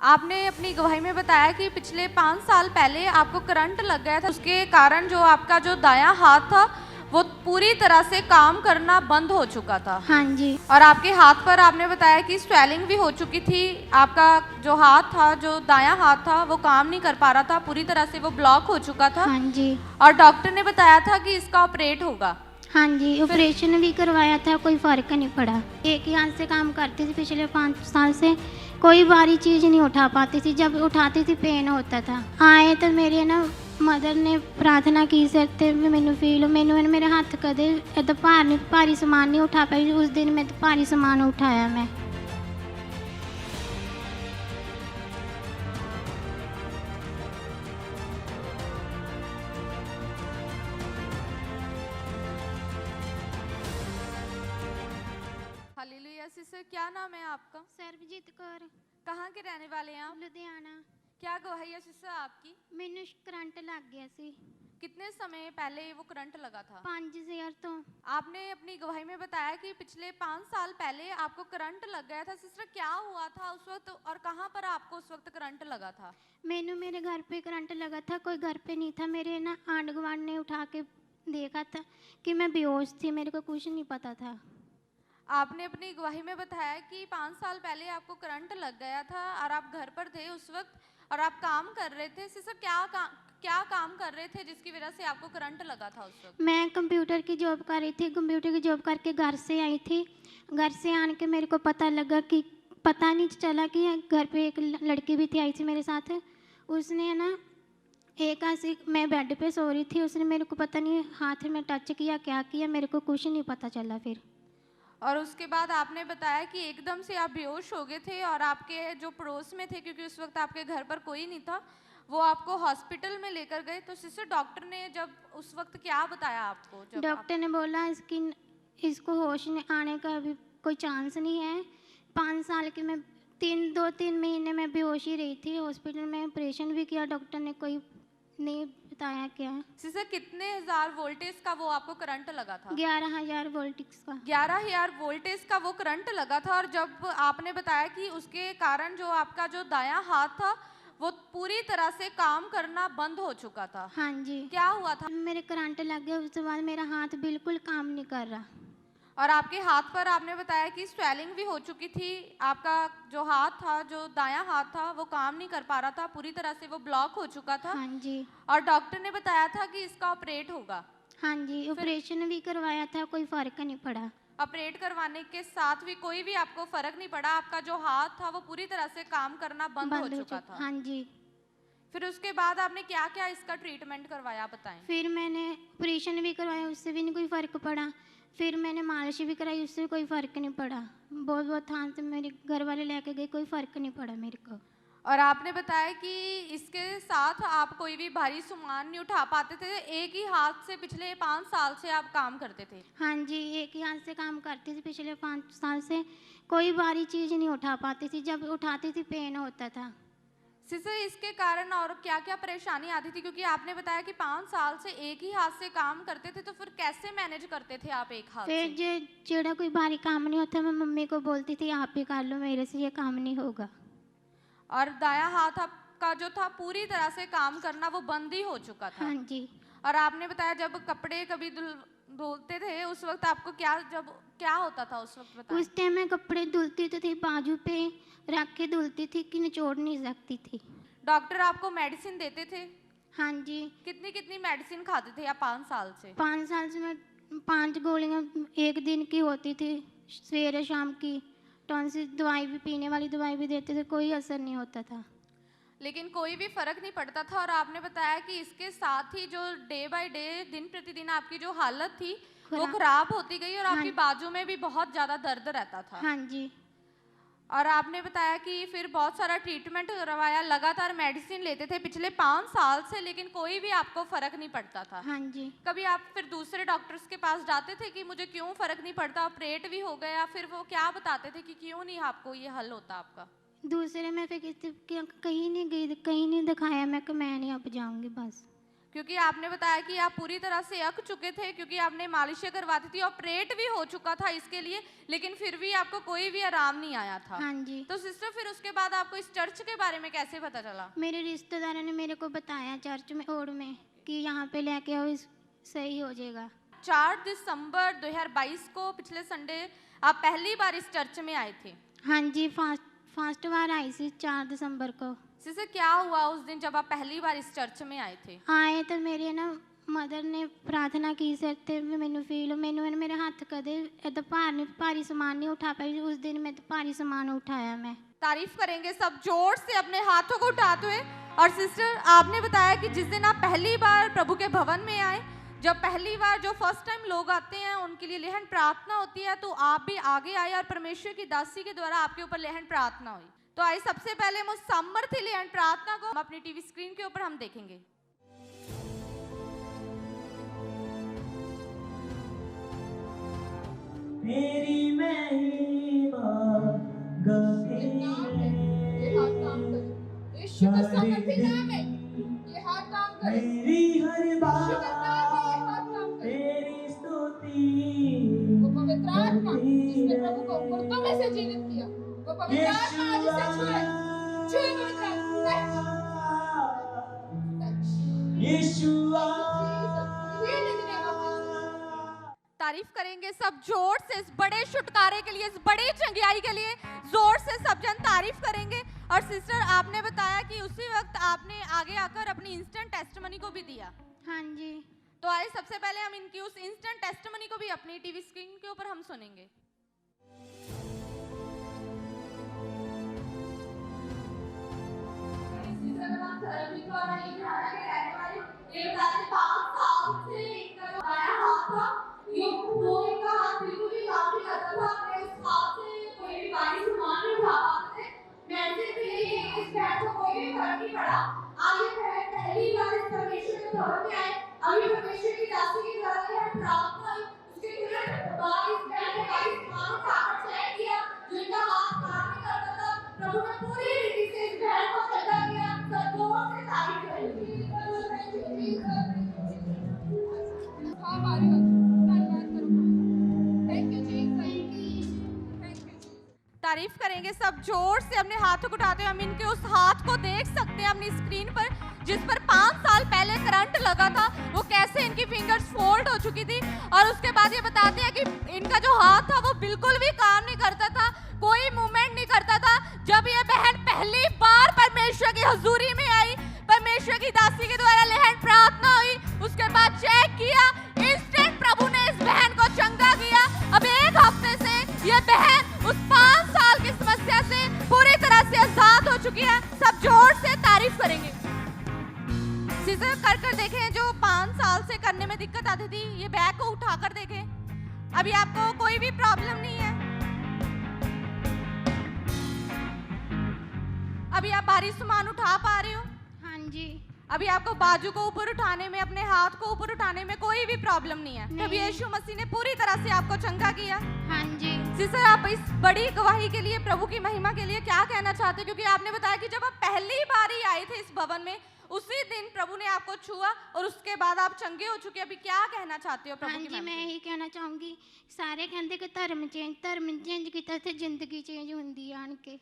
आपने अपनी गवाही में बताया कि पिछले 5 साल पहले आपको करंट लग गया था, उसके कारण जो आपका जो दायां हाथ था वो पूरी तरह से काम करना बंद हो चुका था। हाँ जी। और आपके हाथ पर आपने बताया कि स्वेलिंग भी हो चुकी थी। आपका जो हाथ था, जो दायां हाथ था, वो काम नहीं कर पा रहा था, पूरी तरह से वो ब्लॉक हो चुका था। हाँ जी। और डॉक्टर ने बताया था कि इसका ऑपरेट होगा। हाँ जी, ऑपरेशन भी करवाया था, कोई फ़र्क नहीं पड़ा। एक ही हाथ से काम करती थी पिछले 5 साल से, कोई भारी चीज़ नहीं उठा पाती थी, जब उठाती थी पेन होता था। आए तो मेरे ना मदर ने प्रार्थना की सिर ते भी मैनू फील मैनू मेरे हाथ कदे इदा भारी समान नहीं उठा पाई। उस दिन मैं भारी समान उठाया मैं। हालेलुया। सिस्टर, क्या नाम है आपका? सरबजीत कौर, कहाँ के रहने वाले हैं आप? लुधियाना। क्या गवाही है सिस्टर आपकी? मैनू करंट लग गया सी। कितने समय पहले वो करंट लगा था? 5 ईयर तो। आपने अपनी गवाही में बताया कि पिछले 5 साल पहले आपको करंट लग गया था। सिस्टर, क्या हुआ था उस वक्त और कहाँ पर आपको उस वक्त करंट लगा था? मैनू मेरे घर पे करंट लगा था, कोई घर पे नहीं था। मेरे ना आंढ गुआंढ ने उठा के देखा था कि मैं बेहोश थी, मेरे को कुछ नहीं पता था। आपने अपनी गवाही में बताया कि 5 साल पहले आपको करंट लग गया था और आप घर पर थे उस वक्त और आप काम कर रहे थे। सिस्टर, क्या काम कर रहे थे जिसकी वजह से आपको करंट लगा था उस वक्त? मैं कंप्यूटर की जॉब कर रही थी, कंप्यूटर की जॉब करके घर से आई थी। घर से आने के मेरे को पता लगा कि पता नहीं चला कि घर पे एक लड़की भी थी, आई थी मेरे साथ। उसने ना एक ऐसे मैं बेड पे सो रही थी, उसने मेरे को पता नहीं हाथ में टच किया, क्या किया, मेरे को कुछ नहीं पता चला फिर। और उसके बाद आपने बताया कि एकदम से आप बेहोश हो गए थे और आपके जो पड़ोस में थे, क्योंकि उस वक्त आपके घर पर कोई नहीं था, वो आपको हॉस्पिटल में लेकर गए। तो सिस्टर, डॉक्टर ने जब उस वक्त क्या बताया आपको? जब डॉक्टर ने बोला इसको होश नहीं आने का अभी कोई चांस नहीं है। 5 साल की मैं 2-3 महीने में बेहोश ही रही थी। हॉस्पिटल में ऑपरेशन भी किया, डॉक्टर ने कोई नहीं बताया क्या। सिस्टर, कितने हजार वोल्टेज का वो आपको करंट लगा था? 11,000 वोल्टिक्स का। 11,000 वोल्टेज का वो करंट लगा था। और जब आपने बताया कि उसके कारण जो आपका जो दायां हाथ था वो पूरी तरह से काम करना बंद हो चुका था, हाँ जी। क्या हुआ था? मेरे करंट लग गया, उसके बाद मेरा हाथ बिल्कुल काम नहीं कर रहा। और आपके हाथ पर आपने बताया कि स्वेलिंग भी हो चुकी थी। आपका जो हाथ था, जो दायां हाथ था, वो काम नहीं कर पा रहा था, पूरी तरह से वो ब्लॉक हो चुका था। हाँ जी। और डॉक्टर ने बताया था कि इसका ऑपरेट होगा। हाँ जी, ऑपरेशन भी करवाया था, कोई फ़र्क नहीं पड़ा। ऑपरेट करवाने के साथ भी कोई भी आपको फर्क नहीं पड़ा। आपका जो हाथ था वो पूरी तरह से काम करना बंद हो चुका था। हाँ जी। फिर उसके बाद आपने क्या क्या इसका ट्रीटमेंट करवाया, बताएं? फिर मैंने ऑपरेशन भी करवाया, उससे भी नहीं कोई फ़र्क पड़ा। फिर मैंने मालिश भी कराई, उससे कोई फ़र्क नहीं पड़ा। बहुत बहुत थान से मेरे घर वाले लेके गए, कोई फ़र्क नहीं पड़ा मेरे को। और आपने बताया कि इसके साथ आप कोई भी भारी सामान नहीं उठा पाते थे। एक ही हाथ से पिछले 5 साल से आप काम करते थे। हाँ जी, एक ही हाथ से काम करती थी पिछले 5 साल से, कोई भारी चीज़ नहीं उठा पाती थी, जब उठाती थी पेन होता था। सिस्टर, इसके कारण और क्या क्या परेशानी आती थी? क्योंकि आपने बताया कि 5 साल से एक ही हाथ से काम करते थे, तो फिर कैसे मैनेज करते थे आप एक हाथ फिर से? जेड़ा कोई भारी काम नहीं होता, मैं मम्मी को बोलती थी आप ही कर लो, मेरे से ये काम नहीं होगा। और दायां हाथ आपका जो था पूरी तरह से काम करना वो बंद ही हो चुका था। हाँ जी। और आपने बताया जब कपड़े कभी धुलते थे उस वक्त आपको क्या होता था उस वक्त, बताएं? उस टाइम मैं कपड़े धुलती तो थी, बाजू पे रख के धुलती थी कि निचोड़ नहीं सकती थी। डॉक्टर आपको मेडिसिन देते थे? हाँ जी। कितनी कितनी मेडिसिन खाते थे आप 5 साल से? 5 साल से मैं 5 गोलियां एक दिन की होती थी, सवेरे शाम की। टॉन्सिल दवाई भी, पीने वाली दवाई भी देते थे, कोई असर नहीं होता था। लेकिन कोई भी फर्क नहीं पड़ता था। और आपने बताया कि इसके साथ ही जो डे बाय डे, दिन प्रतिदिन आपकी जो हालत थी वो खराब होती गई और आपकी बाजू में भी बहुत ज़्यादा दर्द रहता था। हाँ जी। और आपने बताया कि फिर बहुत सारा ट्रीटमेंट करवाया, लगातार मेडिसिन लेते थे पिछले 5 साल से, लेकिन कोई भी आपको फ़र्क नहीं पड़ता था। हाँ जी। कभी आप फिर दूसरे डॉक्टर्स के पास जाते थे कि मुझे क्यों फ़र्क नहीं पड़ता, ऑपरेट भी हो गया, फिर वो क्या बताते थे कि क्यों नहीं आपको ये हल होता आपका? दूसरे में फिर कहीं नहीं गई, कहीं नहीं दिखाया, मैं कि मैं नहीं अब जाऊंगी बस। क्योंकि आपने बताया कि आप पूरी तरह से अक चुके थे, क्योंकि आपने मालिशें करवाती थी, ऑपरेट भी हो चुका था इसके लिए, लेकिन फिर भी आपको कोई भी आराम नहीं आया था। हाँ जी। तो सिस्टर फिर उसके बाद आपको इस चर्च के बारे में कैसे पता चला? मेरे रिश्तेदारों ने मेरे को बताया चर्च में ओड़ में कि यहाँ पे लेके आओ, सही हो जाएगा। 4 दिसंबर 2022 को पिछले संडे आप पहली बार इस चर्च में आए थे। हाँ जी, फर्स्ट बार आई थी 4 दिसंबर को। सिस्टर क्या हुआ उस दिन जब आप पहली बार इस चर्च में आए थे? आए तो मेरे ना मदर ने प्रार्थना की सिर ते मैनू फील मैनू मेरे हाथ कदे इदा भारी सामान नहीं उठा पाई। उस दिन मैं भारी सामान उठाया। मैं तारीफ करेंगे सब जोर से अपने हाथों को उठाते हुए। और सिस्टर आपने बताया कि जिस दिन आप पहली बार प्रभु के भवन में आए, जब पहली बार जो फर्स्ट टाइम लोग आते हैं उनके लिए लेहन प्रार्थना होती है, तो आप भी आगे आए और परमेश्वर की दासी के द्वारा आपके ऊपर लेहन प्रार्थना हुई। तो आइए सबसे पहले हम उस सामर्थ्य लेहन प्रार्थना को अपनी टीवी स्क्रीन के ऊपर हम देखेंगे। तेरी महिमा गाते यीशु का सामर्थ्य नाम है, ये हाथ काम करे। मेरी हर बात यीशु का नाम है, ये हाथ काम करे। तेरी स्तुति वो पवित्र आत्मा जिसने प्रभु को मुर्दों में से जीवित किया, वो पवित्र आत्मा आज इसे छुए, छुए पवित्र आत्मा। यीशुआ तारीफ करेंगे सब जोर से इस बड़े छुटकारे के लिए, इस बड़ी चंगियाई के लिए जोर से सब जन तारीफ करेंगे। और सिस्टर आपने बताया कि उसी वक्त आपने आगे आकर अपनी इंस्टेंट टेस्टिमनी को भी दिया। हाँ जी। तो आइए सबसे पहले हम इनकी उस इंस्टेंट टेस्टिमनी को भी अपनी टीवी स्क्रीन के ऊपर हम सुनेंगे। तारीफ करेंगे सब जोर से अपने हाथों को उठाते हुए। हम इनके उस हाथ को देख सकते हैं अपनी स्क्रीन पर, जिस पर 5 साल पहले करंट लगा था, वो कैसे इनकी फिंगर्स फोल्ड हो चुकी थी। और उसके बाद ये बताते हैं कि इनका जो हाथ था वो बिल्कुल भी काम नहीं करता था, कोई मूवमेंट नहीं करता था। जब ये बहन पहली बार परमेश्वर की हजूरी में आई, परमेश्वर की दासी के द्वारा लेहन प्रार्थना हुई, उसके बाद चेक किया, इंस्टेंट प्रभु ने इस बहन को चंगा किया। अब 1 हफ्ते से ये बहन उस 5 साल की समस्या से पूरी तरह से आजाद हो चुकी है। सब जोर से तारीफ करेंगे। सिजर कर देखें, जो 5 साल से करने में दिक्कत आती थी, ये बैग को उठाकर देखें, अभी आपको कोई भी प्रॉब्लम नहीं है। अभी आप भारी सामान उठा पा रहे हो। हाँ जी। अभी आपको बाजू को ऊपर उठाने में, अपने हाथ को ऊपर उठाने में कोई भी प्रॉब्लम नहीं है। तब यीशु मसीह ने पूरी तरह से आपको चंगा किया। हाँ जी। सिस्टर आप इस बड़ी गवाही के लिए, प्रभु की महिमा के लिए क्या कहना चाहते हैं? क्योंकि आपने बताया कि जब आप पहली बार ही आए थे इस भवन में, उसी दिन प्रभु ने आपको छुआ और उसके बाद आप चंगे हो चुके। अभी क्या कहना चाहते हो प्रभु हाँ की जी, महिमा? मैं यही कहना चाहूँगी, सारे कहते कि धर्म चेंज किया तो जिंदगी चेंज होंगी आन के।